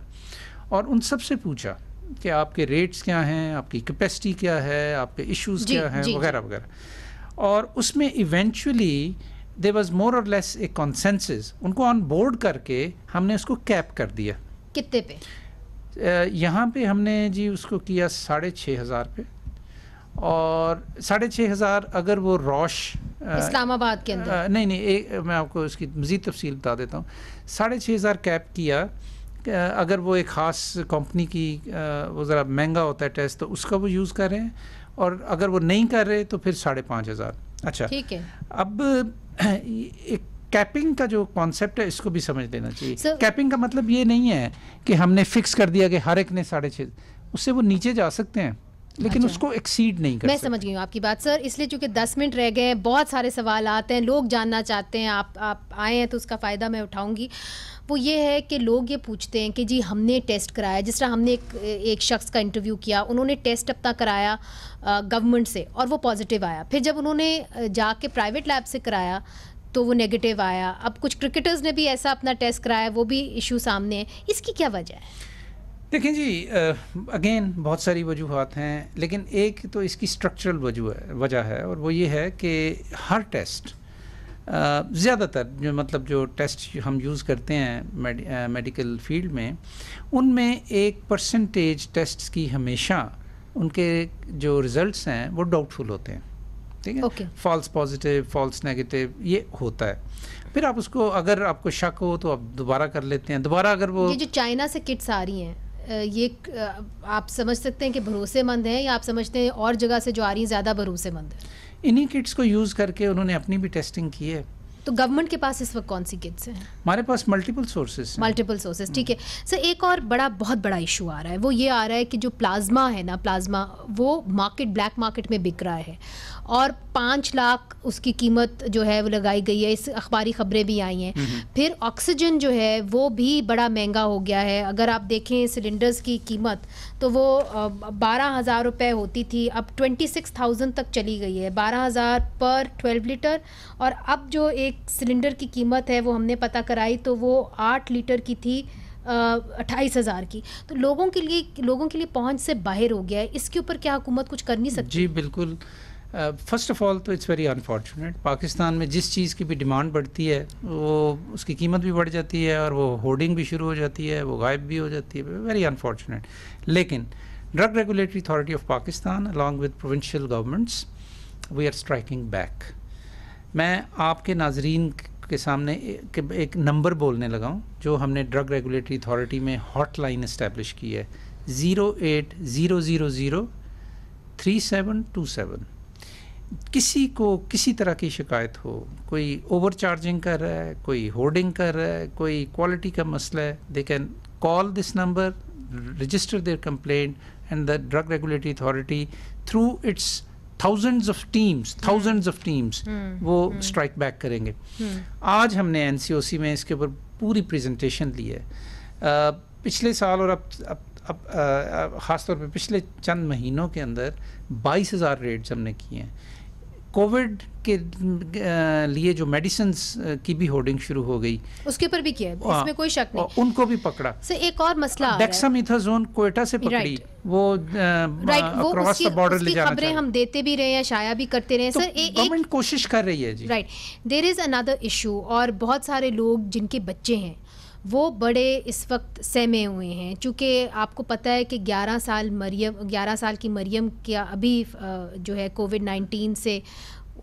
اور ان سب سے پوچھا کہ آپ کے ریٹس کیا ہیں، آپ کی کیپیسٹی کیا ہے، آپ کے ایشوز کیا ہیں وغیرہ وغیرہ. اور اس میں ایونچولی دیر واز مور اور لیس اے کنسنسس. ان کو آن بورڈ کر کے ہم نے اس کو کیپ کر دیا. کتنے پہ؟ یہاں پہ ہم نے جی اس کو کیا 6,500 پہ، اور 6,500 اگر وہ روش اسلام آباد کے اندر نہیں میں آپ کو اس کی مزید تفصیل بتا دیتا ہوں. 6,500 کیپ کیا. اگر وہ ایک خاص کمپنی کی وہ ذرا مہنگا ہوتا ہے ٹیسٹ تو اس کا وہ یوز کر رہے ہیں، اور اگر وہ نہیں کر رہے تو پھر 5,500. اچھا ٹھیک ہے. اب ایک کیپنگ کا جو کانسیپٹ ہے اس کو بھی سمجھ لینا چاہیے. کیپنگ کا مطلب یہ نہیں ہے کہ ہم نے فکس کر دیا کہ ہر ایک نے 6.5، اس سے وہ نیچے جا سکتے ہیں لیکن اس کو ایکسیڈ نہیں کر سکتے. میں سمجھ گئی ہوں آپ کی بات سر. اس لیے چونکہ 10 منٹ رہ گئے ہیں، بہت سارے سوالات ہیں، لوگ جاننا چاہتے ہیں، آپ آئے ہیں تو اس کا فائدہ میں اٹھاؤں گی. وہ یہ ہے کہ لوگ یہ پوچھتے ہیں کہ جی ہم نے ٹیسٹ کرایا، جس طرح ہم نے ایک شخص کا انٹرویو کیا، انہوں نے ٹیسٹ اپنا کرایا گورنمنٹ سے اور وہ پازیٹیو آیا، پھر جب انہوں نے جا کے پرائیویٹ لیب سے کرایا تو وہ نیگیٹیو آیا. اب کچھ کرکٹرز نے بھی ایسا اپنا ٹیسٹ کرایا، وہ بھی ایشو سامنے ہے. اس کی کیا وجہ ہے؟ دیکھیں جی اگین بہت ساری وجوہات ہیں، لیکن ایک تو اس کی اسٹرکچرل وجہ ہے، اور وہ یہ ہے کہ ہر ٹیسٹ زیادہ تر جو ٹیسٹ ہم یوز کرتے ہیں میڈیکل فیلڈ میں، ان میں ایک پرسنٹیج ٹیسٹس کی ہمیشہ ان کے جو ریزلٹس ہیں وہ ڈاؤٹ فل ہوتے ہیں، ٹھیک ہے. فالس پازیٹیو، فالس نیگیٹیو یہ ہوتا ہے. پھر آپ اس کو اگر آپ کو شک ہو تو آپ دوبارہ کر لیتے ہیں. دوبارہ اگر وہ یہ جو چائنا سے کٹس آ رہی ہیں یہ آپ سمجھ سکتے ہیں کہ بھروسے مند ہیں، یا آپ سمجھتے ہیں اور جگہ سے جو آ رہی ہیں زیادہ بھروسے مند ہیں؟ انہی کٹس کو یوز کر کے انہوں نے اپنی بھی ٹیسٹنگ کی ہے. تو گورنمنٹ کے پاس اس وقت کون سی کٹس ہیں؟ ہمارے پاس ملٹیپل سورسز، ٹھیک ہے سر. ایک اور بہت بڑا ایشو آ رہا ہے، وہ یہ آ رہا ہے کہ جو پلازما ہے نا، پلازما وہ بلیک مارکیٹ میں بک رہا ہے اور 5 لاکھ اس کی قیمت جو ہے وہ لگائی گئی ہے. اس اخباری خبریں بھی آئی ہیں. پھر آکسیجن جو ہے وہ بھی بڑا مہنگا ہو گیا ہے. اگر آپ دیکھیں سلنڈرز کی قیمت تو وہ 12,000 روپے ہوتی تھی، اب 26,000 تک چلی گئی ہے، 12,000 پر 12 لیٹر. اور اب جو ایک سلنڈر کی قیمت ہے وہ ہم نے پتہ کرائی تو وہ 8 لیٹر کی تھی 28,000 کی. تو لوگوں کے لیے پہنچ سے باہر ہو گیا ہے. اس کے اوپر کیا حکومت کچھ کر نہیں سکتی؟ جی بالکل. فرسٹ آف آل تو اٹس ویری انفارچونیٹ، پاکستان میں جس چیز کی بھی ڈیمانڈ بڑھتی ہے وہ اس کی قیمت بھی بڑھ جاتی ہے اور وہ ہورڈنگ بھی شروع ہو جاتی ہے، وہ غائب بھی ہو جاتی ہے. Very unfortunate. لیکن drug regulatory authority of Pakistan along with provincial governments we are striking back. میں آپ کے ناظرین کے سامنے ایک نمبر بولنے لگا ہوں جو ہم نے ڈرگ ریگولیٹری اتھارٹی میں ہاٹ لائن اسٹیبلش کی ہے، 080003727. کسی کو کسی طرح کی شکایت ہو، کوئی اوور چارجنگ کر رہا ہے، کوئی ہورڈنگ کر رہا ہے، کوئی کوالٹی کا مسئلہ ہے، they can call this number, register their complaint and the drug regulatory authority through its thousands of teams وہ اسٹرائک بیک کریں گے. آج ہم نے NCOC میں اس کے اوپر پوری پریزنٹیشن لی ہے. پچھلے سال اور اب خاص طور پہ پچھلے چند مہینوں کے اندر 22,000 ریڈز ہم نے کیے ہیں. کووڈ کے لیے جو میڈیسنز کی بھی ہورڈنگ شروع ہو گئی اس کے اوپر بھی کیا ہے، اس میں کوئی شک نہیں، ان کو بھی پکڑا. ایک اور مسئلہ ڈیکسامیتھازون کوئٹہ سے پکڑی، وہ اکراس دا بارڈر لے جانا خبریں ہم دیتے بھی رہے ہیں، شائع بھی کرتے رہے ہیں. سر گورنمنٹ کوشش کر رہی ہے. جی رائٹ. دیر از اندر ایشو، اور بہت سارے لوگ جن کے بچے ہیں وہ بڑے اس وقت سہمے ہوئے ہیں، چونکہ آپ کو پتہ ہے کہ 11 سال کی مریم کیا ابھی جو ہے کووڈ-19 سے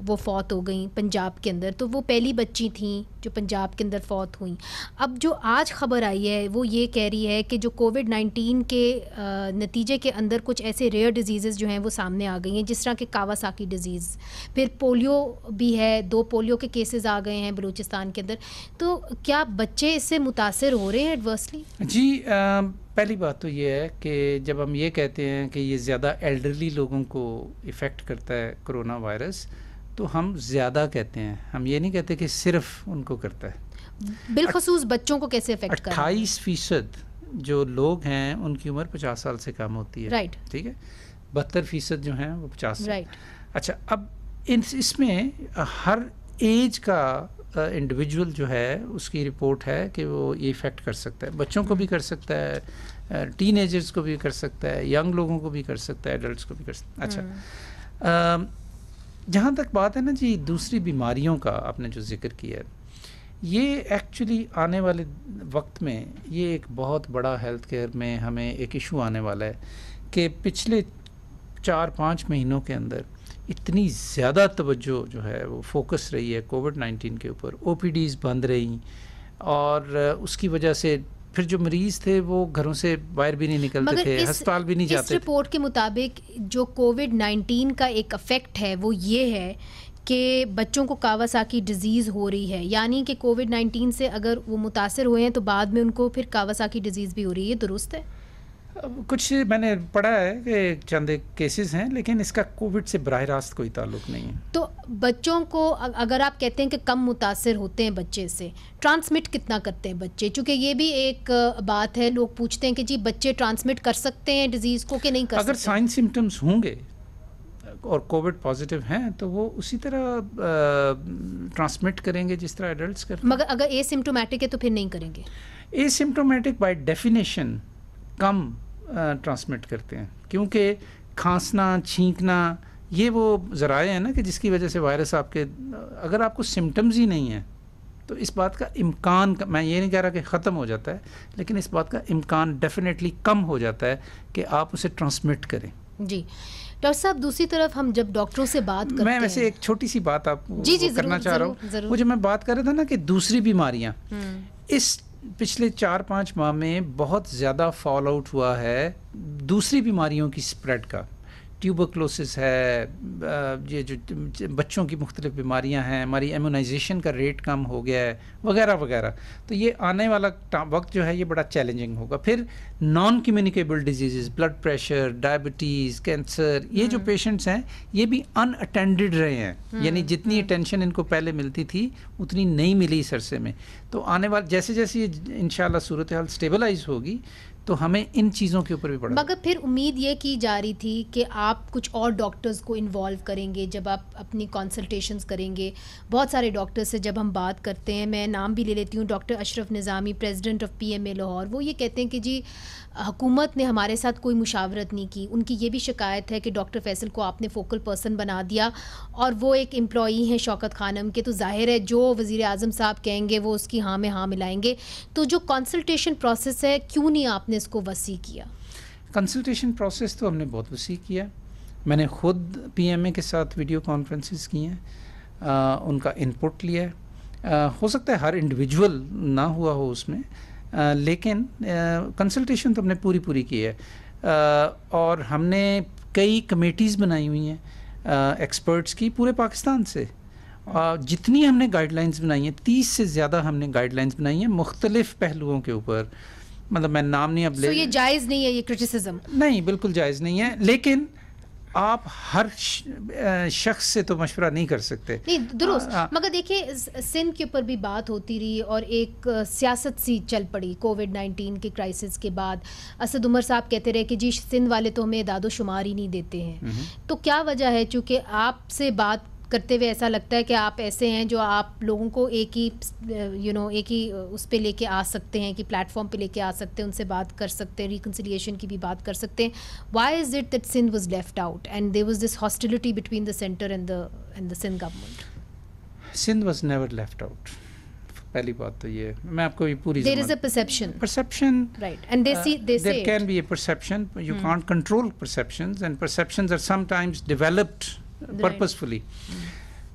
وہ فوت ہو گئیں پنجاب کے اندر. تو وہ پہلی بچی تھیں جو پنجاب کے اندر فوت ہوئیں. اب جو آج خبر آئی ہے وہ یہ کہہ رہی ہے کہ جو کووڈ-19 کے نتیجے کے اندر کچھ ایسے ریئر ڈیزیزز جو ہیں وہ سامنے آ گئی ہیں، جس طرح کہ کاواساکی ڈیزیز، پھر پولیو بھی ہے، 2 پولیو کے کیسز آ گئے ہیں بلوچستان کے اندر. تو کیا بچے اس سے متاثر ہو رہے ہیں ایڈورسلی؟ جی پہلی بات تو یہ ہے کہ جب ہم یہ کہتے ہیں کہ یہ زیادہ ایلڈرلی لوگوں کو افیکٹ کرتا ہے کرونا وائرس، تو ہم زیادہ کہتے ہیں، ہم یہ نہیں کہتے کہ صرف ان کو کرتا ہے. بالخصوص بچوں کو کیسے افیکٹ کرتا ہے؟ 28% جو لوگ ہیں ان کی عمر 50 سال سے کم ہوتی ہے. رائٹ. ٹھیک ہے. 72% جو ہیں وہ 50 رائٹ. اچھا، اب اس میں ہر ایج کا انڈیویجول جو ہے اس کی رپورٹ ہے کہ وہ یہ افیکٹ کر سکتا ہے. بچوں کو بھی کر سکتا ہے، ٹین ایجرز کو بھی کر سکتا ہے، ینگ لوگوں کو بھی کر سکتا ہے، ایڈلٹس کو بھی کر سکتا ہے. اچھا، جہاں تک بات ہے نا جی دوسری بیماریوں کا آپ نے جو ذکر کیا ہے، یہ ایکچولی آنے والے وقت میں یہ ایک بہت بڑا ہیلتھ کیئر میں ہمیں ایک ایشو آنے والا ہے کہ پچھلے 4-5 مہینوں کے اندر اتنی زیادہ توجہ جو ہے وہ فوکس رہی ہے کووڈ-19 کے اوپر. OPDs بند رہیں اور اس کی وجہ سے پھر جو مریض تھے وہ گھروں سے باہر بھی نہیں نکلتے تھے، ہسپتال بھی نہیں جاتے تھے. اس رپورٹ کے مطابق جو کووڈ-19 کا ایک افیکٹ ہے وہ یہ ہے کہ بچوں کو کاواساکی ڈیزیز ہو رہی ہے، یعنی کہ کووڈ-19 سے اگر وہ متاثر ہوئے ہیں تو بعد میں ان کو پھر کاواساکی ڈیزیز بھی ہو رہی ہے. یہ درست ہے؟ کچھ میں نے پڑھا ہے کہ چند کیسز ہیں، لیکن اس کا کووڈ سے براہ راست کوئی تعلق نہیں ہے. تو بچوں کو اگر آپ کہتے ہیں کہ کم متاثر ہوتے ہیں بچے سے، ٹرانسمٹ کتنا کرتے ہیں بچے؟ چونکہ یہ بھی ایک بات ہے، لوگ پوچھتے ہیں کہ جی بچے ٹرانسمٹ کر سکتے ہیں ڈیزیز کو کہ نہیں کر سکتے؟ اگر سائن سمٹمز ہوں گے اور کووڈ پازیٹیو ہیں تو وہ اسی طرح ٹرانسمٹ کریں گے جس طرح ایڈلٹس کرتے ہیں. مگر اگر اے سمٹومیٹک ہے تو پھر نہیں کریں گے؟ اے سمٹومیٹک بائی ڈیفینیشن کم ٹرانسمٹ کرتے ہیں، کیونکہ کھانسنا، چھینکنا یہ وہ ذرائع ہیں نا کہ جس کی وجہ سے وائرس آپ کے، اگر آپ کو سمٹمز ہی نہیں ہیں تو اس بات کا امکان، میں یہ نہیں کہہ رہا کہ ختم ہو جاتا ہے، لیکن اس بات کا امکان ڈیفینیٹلی کم ہو جاتا ہے کہ آپ اسے ٹرانسمٹ کریں. جی ڈاکٹر صاحب، دوسری طرف ہم جب ڈاکٹروں سے بات کرتے ہیں، میں ویسے ایک چھوٹی سی بات آپ کرنا چاہ رہا ہوں. وہ جو میں بات کر رہا تھا نا کہ دوسری بیماریاں، اس پچھلے 4-5 ماہ میں بہت زیادہ فال آؤٹ ہوا ہے دوسری بیماریوں کی سپریڈ کا. ٹیوبرکلوسس ہے, یہ جو بچوں کی مختلف بیماریاں ہیں, ہماری ایمونائزیشن کا ریٹ کم ہو گیا ہے وغیرہ وغیرہ. تو یہ آنے والا وقت جو ہے یہ بڑا چیلنجنگ ہوگا. پھر non communicable diseases, blood pressure, diabetes, cancer, یہ جو پیشنٹس ہیں یہ بھی ان اٹینڈڈ رہے ہیں, یعنی جتنی اٹینشن ان کو پہلے ملتی تھی اتنی نہیں ملی اس عرصے میں. تو آنے والے جیسے جیسے یہ انشاءاللہ صورتحال اسٹیبلائز ہوگی تو ہمیں ان چیزوں کے اوپر بھی پڑھا. مگر پھر امید یہ کی جا رہی تھی کہ آپ کچھ اور ڈاکٹرز کو انوالو کریں گے جب آپ اپنی کنسلٹیشنز کریں گے. بہت سارے ڈاکٹر سے جب ہم بات کرتے ہیں, میں نام بھی لے لیتی ہوں, doctor Ashraf Nizami, president of PMA Lahore, وہ یہ کہتے ہیں کہ جی حکومت نے ہمارے ساتھ کوئی مشاورت نہیں کی. ان کی یہ بھی شکایت ہے کہ ڈاکٹر فیصل کو آپ نے فوکل پرسن بنا دیا اور وہ ایک امپلائی ہیں شوکت خانم کے, تو ظاہر ہے جو وزیر اعظم صاحب کہیں گے وہ اس کی ہاں میں ہاں ملائیں گے. تو جو کنسلٹیشن پروسیس ہے کیوں نہیں آپ نے اس کو وسیع کیا؟ کنسلٹیشن پروسیس تو ہم نے بہت وسیع کیا. میں نے خود PMA کے ساتھ ویڈیو کانفرنسز کی ہیں, ان کا انپٹ لیا ہے. ہو سکتا ہے ہر انڈیویجول نہ ہوا ہو اس میں, لیکن کنسلٹیشن تو ہم نے پوری کی ہے. اور ہم نے کئی کمیٹیز بنائی ہوئی ہیں ایکسپرٹس کی پورے پاکستان سے. جتنی ہم نے گائیڈ لائنز بنائی ہیں, 30 سے زیادہ ہم نے گائیڈ لائنز بنائی ہیں مختلف پہلوؤں کے اوپر. مطلب میں نام نہیں اب لے, یہ جائز نہیں ہے, یہ کرٹیسزم نہیں, بالکل جائز نہیں ہے. لیکن آپ ہر شخص سے تو مشورہ نہیں کر سکتے. نہیں درست, مگر دیکھیے سندھ کے اوپر بھی بات ہوتی رہی اور ایک سیاست سی چل پڑی کووڈ-19 کے کرائسس کے بعد. اسد عمر صاحب کہتے رہے کہ جی سندھ والے تو ہمیں اعداد و شمار ہی نہیں دیتے ہیں. تو کیا وجہ ہے, چونکہ آپ سے بات کرتے ہوئے ایسا لگتا ہے کہ آپ ایسے ہیں جو آپ لوگوں کو ایک ہی ایک ہی اس پہ لے کے آ سکتے ہیں, کہ پلیٹ فارم پہ لے کے آ سکتے ہیں, ان سے بات کر سکتے ہیں, ریکنسیلیشن کی بھی بات کر سکتے ہیں. Why is it that Sindh was left out and there was this hostility between the centre and the Sindh government? Sindh was never left out. پہلی بات تو یہ, میں آپ کو یہ پوری there is a perception right and they see there can be a perception, you can't control perceptions and perceptions are sometimes developed purposefully.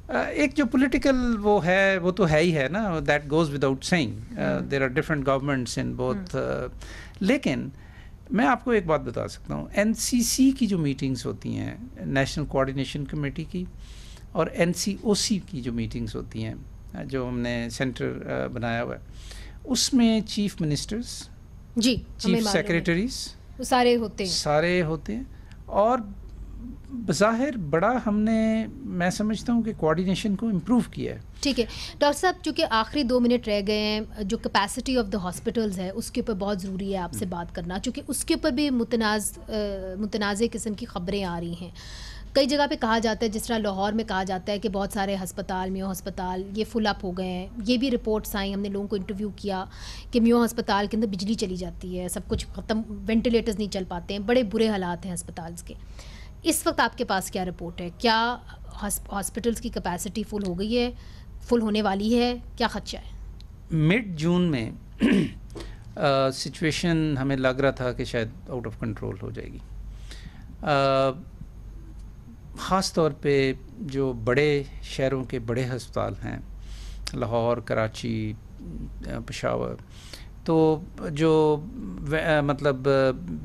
ایک جو پولیٹیکل وہ ہے وہ تو ہے ہی ہے نا, that goes without saying. There are different governments in both. لیکن میں آپ کو ایک بات بتا سکتا ہوں, NCC کی جو میٹنگز ہوتی ہیں, نیشنل کوآرڈینیشن کمیٹی کی, اور NCOC کی جو میٹنگز ہوتی ہیں جو ہم نے سینٹر بنایا ہوا ہے, اس میں چیف منسٹرز, جی چیف سیکریٹریز سارے ہوتے ہیں. اور بظاہر بڑا ہم نے, میں سمجھتا ہوں کہ کوآرڈینیشن کو امپروو کیا ہے. ٹھیک ہے ڈاکٹر صاحب, چونکہ آخری 2 منٹ رہ گئے ہیں, جو کیپیسٹی آف دا ہاسپٹلز ہے اس کے اوپر بہت ضروری ہے آپ سے بات کرنا, چونکہ اس کے اوپر بھی متنازع قسم کی خبریں آ رہی ہیں. کئی جگہ پہ کہا جاتا ہے, جس طرح لاہور میں کہا جاتا ہے کہ بہت سارے ہسپتال, میو ہسپتال یہ فل اپ ہو گئے ہیں. یہ بھی رپورٹس آئیں, ہم نے لوگوں کو انٹرویو کیا کہ میو ہسپتال کے اندر بجلی چلی جاتی ہے, سب کچھ ختم, وینٹیلیٹرز نہیں چل پاتے ہیں, بڑے برے حالات ہیں ہسپتالز کے. اس وقت آپ کے پاس کیا رپورٹ ہے؟ کیا ہاسپٹلس کی کیپیسٹی فل ہو گئی ہے, فل ہونے والی ہے, کیا خدشہ ہے؟ مڈ جون میں سچویشن ہمیں لگ رہا تھا کہ شاید آؤٹ آف کنٹرول ہو جائے گی. خاص طور پہ جو بڑے شہروں کے بڑے ہسپتال ہیں, لاہور, کراچی, پشاور, تو جو مطلب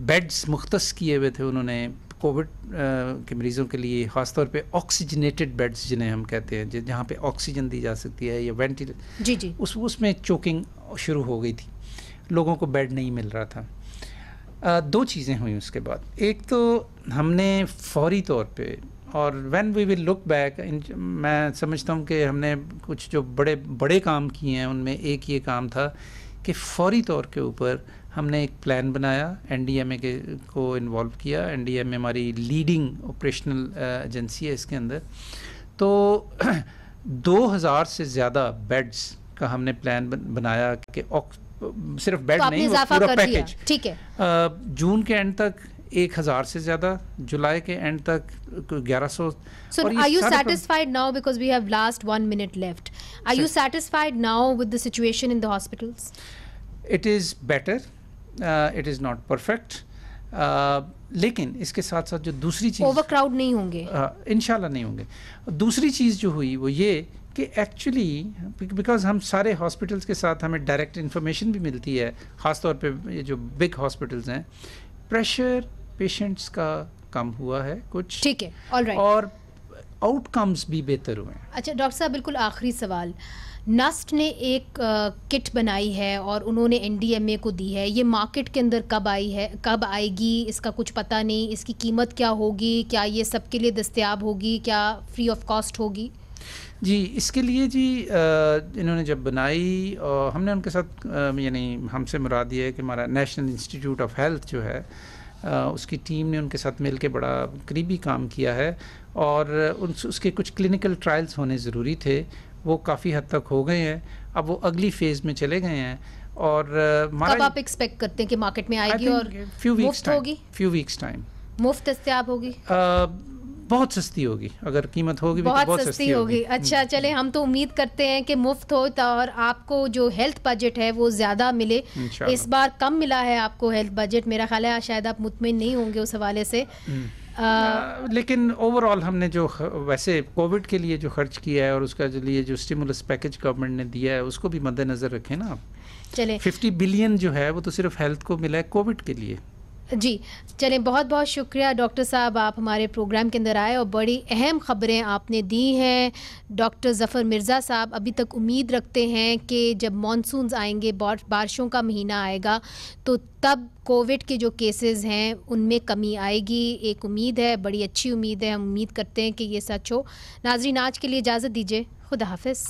بیڈز مختص کیے ہوئے تھے انہوں نے کووڈ کے مریضوں کے لیے, خاص طور پہ آکسیجنیٹڈ بیڈز جنہیں ہم کہتے ہیں, جہاں پہ آکسیجن دی جا سکتی ہے یا وینٹیلیٹر, جی اس میں چوکنگ شروع ہو گئی تھی, لوگوں کو بیڈ نہیں مل رہا تھا. 2 چیزیں ہوئیں اس کے بعد. ایک تو ہم نے فوری طور پہ, اور when we will look back, میں سمجھتا ہوں کہ ہم نے کچھ جو بڑے کام کیے ہیں ان میں ایک یہ کام تھا کہ فوری طور کے اوپر ہم نے ایک پلان بنایا, NDMA کو انوالو کیا. NDMA ہماری لیڈنگ آپریشنل ایجنسی ہے اس کے اندر. تو 2000 سے زیادہ بیڈز کا ہم نے پلان بنایا کہ صرف بیڈ نہیں, پورا پیکج. ٹھیک ہے, جون کے اینڈ تک 1000 سے زیادہ, جولائی کے اینڈ تک 1100. So are you satisfied now, because we have last 1 minute left, are you satisfied now with the situation in the hospitals? It is better, it is not perfect, لیکن اس کے ساتھ ساتھ جو دوسری چیز, اوور کراؤڈ نہیں ہوں گے انشاءاللہ نہیں ہوں گے. دوسری چیز جو ہوئی وہ یہ کہ ایکچولی بیکاز ہم سارے ہاسپٹلس کے ساتھ ہمیں ڈائریکٹ انفارمیشن بھی ملتی ہے, خاص طور پہ یہ جو بگ ہاسپٹلس ہیں, پریشر پیشنٹس کا کم ہوا ہے کچھ، ٹھیک ہے، آل رائٹ، اور آؤٹ کمز بھی بہتر ہوئے ہیں۔ اچھا ڈاکٹر صاحب بالکل آخری سوال، نسٹ نے ایک کٹ بنائی ہے اور انہوں نے NDMA کو دی ہے، یہ مارکیٹ کے اندر کب آئے گی، اس کا کچھ پتہ نہیں، اس کی قیمت کیا ہوگی، کیا یہ سب کے لیے دستیاب ہوگی، کیا فری آف کاسٹ ہوگی؟ جی اس کے لیے جی انہوں نے جب بنائی ہم نے ان کے ساتھ یعنی ہم سے مراد یہ ہے کہ ہمارا نیشنل انسٹیٹیوٹ آف ہیلتھ جو ہے اس کی ٹیم نے ان کے ساتھ مل کے بڑا قریبی کام کیا ہے، اور اس کے کچھ کلینکل ٹرائلز ہونے ضروری تھے، وہ کافی حد تک ہو گئے ہیں، اب وہ اگلی فیز میں چلے گئے ہیں، اور کب آپ ایکسپیکٹ کرتے ہیں کہ مارکیٹ میں آئے گی اور مفت ہوگی؟ فیو ویکس ٹائم مفت دستیاب ہوگی؟ بہت سستی ہوگی، اگر قیمت ہوگی بہت سستی ہوگی۔ اچھا چلیں ہم تو امید کرتے ہیں کہ مفت ہو اور آپ کو جو ہیلتھ بجٹ ہے وہ زیادہ ملے، اس بار کم ملا ہے آپ کو ہیلتھ بجٹ، میرا خیال ہے شاید آپ مطمئن نہیں ہوں گے اس حوالے سے، لیکن اوور آل ہم نے جو ویسے کووڈ کے لیے جو خرچ کیا ہے اور اس کا جو لیے جو اسٹیمولس پیکج گورنمنٹ نے دیا ہے اس کو بھی مد نظر رکھیں نا آپ۔ چلیں 50 بلین جو ہے وہ تو صرف ہیلتھ کو ملا ہے کووڈ کے لیے۔ جی چلیں، بہت بہت شکریہ ڈاکٹر صاحب، آپ ہمارے پروگرام کے اندر آئے اور بڑی اہم خبریں آپ نے دی ہیں۔ ڈاکٹر ظفر مرزا صاحب ابھی تک امید رکھتے ہیں کہ جب مانسونز آئیں گے، بارشوں کا مہینہ آئے گا، تو تب کووڈ کے جو کیسز ہیں ان میں کمی آئے گی، ایک امید ہے، بڑی اچھی امید ہے، ہم امید کرتے ہیں کہ یہ سچ ہو۔ ناظرین آج کے لیے اجازت دیجیے، خدا حافظ۔